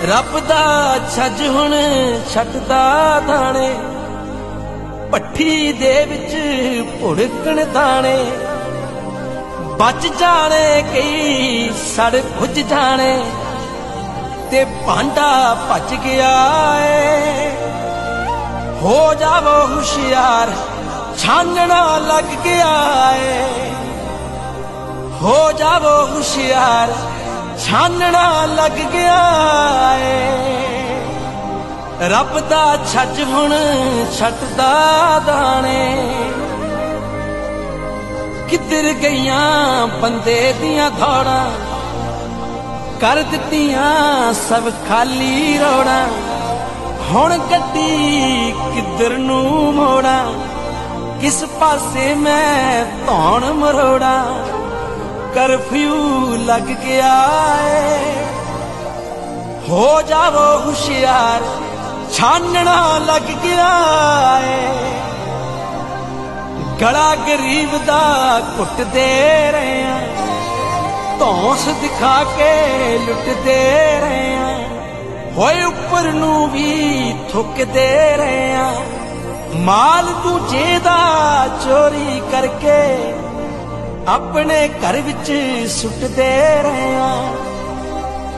ਰੱਬ ਦਾ ਛੱਜ ਹੁਣ ਛੱਡਦਾ ਦਾਣੇ, ਭੱਠੀ ਦੇ ਵਿੱਚ ਭੁੜਕਣ ਦਾਣੇ। ਬਚ ਜਾਣੇ ਕਈ ਸੜ ਭੁੱਜ ਜਾਣੇ, ਤੇ ਭਾਂਡਾ ਭੱਜ ਗਿਆ ਏ। ਹੋ ਜਾਵੋ ਹੁਸ਼ਿਆਰ ਛਾਨਣਾ ਲੱਗ ਗਿਆ ਏ। ਹੋ ਜਾਵੋ ਹੁਸ਼ਿਆਰ ਛਾਨਣਾ ਲੱਗ ਗਿਆ ਏ। ਰੱਬ ਦਾ ਛੱਜ ਹੁਣ ਛੱਡਦਾ ਦਾਣੇ। ਕਿੱਧਰ ਗਈਆਂ ਬੰਦੇ ਦੀਆਂ ਧੌੜਾਂ, ਕਰ ਦਿੱਤੀਆਂ ਸਭ ਖਾਲੀ ਰੋੜਾਂ। ਹੁਣ ਗੱਡੀ ਕਿੱਧਰ ਨੂੰ ਮੋੜਾਂ, ਕਿਸ ਪਾਸੇ ਮੈਂ ਧੌਣ ਮਰੋੜਾਂ। ਕਰਫਿਊ ਲੱਗ ਗਿਆ ਏ। ਹੋ ਜਾਵੋ ਹੁਸ਼ਿਆਰ ਛਾਨਣਾ ਲੱਗ ਗਿਆ ਏ। ਗਲਾ ਗਰੀਬ ਦਾ ਘੁੱਟਦੇ ਰਹੇ ਆਂ, ਧੌਂਸ ਦਿਖਾ ਕੇ ਲੁੱਟਦੇ ਰਹੇ ਆਂ। ਹੋਏ ਉੱਪਰ ਨੂੰ ਵੀ ਥੁੱਕਦੇ ਰਹੇ ਆਂ, ਮਾਲ ਦੂਜੇ ਦਾ ਚੋਰੀ ਕਰਕੇ ਆਪਣੇ ਘਰ ਵਿੱਚ ਸੁੱਟਦੇ ਰਹੇ ਆਂ।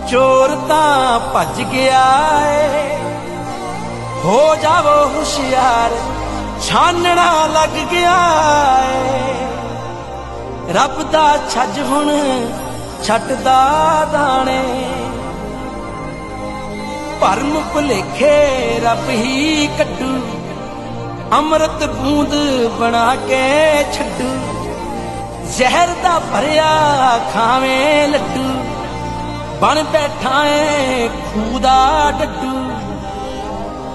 ਚੋਰ ਤਾਂ ਭੱਜ ਗਿਆ ਏ। ਹੋ ਜਾਵੋ ਹੁਸ਼ਿਆਰ ਛਾਨਣਾ ਲੱਗ ਗਿਆ ਏ। ਰੱਬ ਦਾ ਛੱਜ ਹੁਣ ਛੱਡਦਾ ਦਾਣੇ। ਭਰਮ ਭੁਲੇਖੇ ਰੱਬ ਹੀ ਕੱਢੂ, ਅੰਮ੍ਰਿਤ ਬੂੰਦ ਬਣਾ ਕੇ ਛੱਡੂ। ਜ਼ਹਿਰ ਦਾ ਭਰਿਆ ਖਾਵੇਂ ਲੱਡੂ, ਬਣ ਬੈਠਾ ਏ ਖੂਹ ਦਾ ਡੱਡੂ।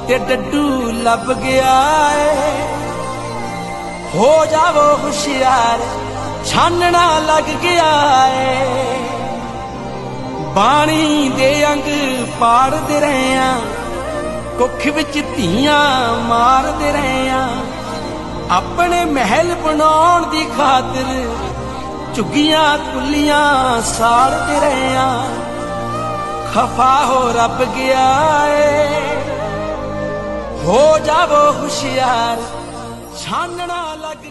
ਤੇ ਡੱਡੂ ਲੱਭ ਗਿਆ ਏ। ਹੋ ਜਾਵੋ ਹੁਸ਼ਿਆਰ ਛਾਨਣਾ ਲੱਗ ਗਿਆ ਏ। ਬਾਣੀ ਦੇ ਅੰਗ ਪਾੜਦੇ ਰਹੇ ਆਂ, ਕੁੱਖ ਵਿੱਚ ਧੀਆਂ ਮਾਰਦੇ ਰਹੇ ਆਂ। ਆਪਣੇ ਮਹਿਲ ਬਣਾਉਣ ਦੀ ਖਾਤਰ ਝੁੱਗੀਆਂ ਕੁੱਲੀਆਂ ਸਾੜਦੇ ਰਹੇ ਆਂ। ਖਫਾ ਹੋ ਰੱਬ ਗਿਆ ਏ। ਹੋ ਜਾਵੋ ਹੁਸ਼ਿਆਰ ਛਾਨਣਾ ਲੱਗ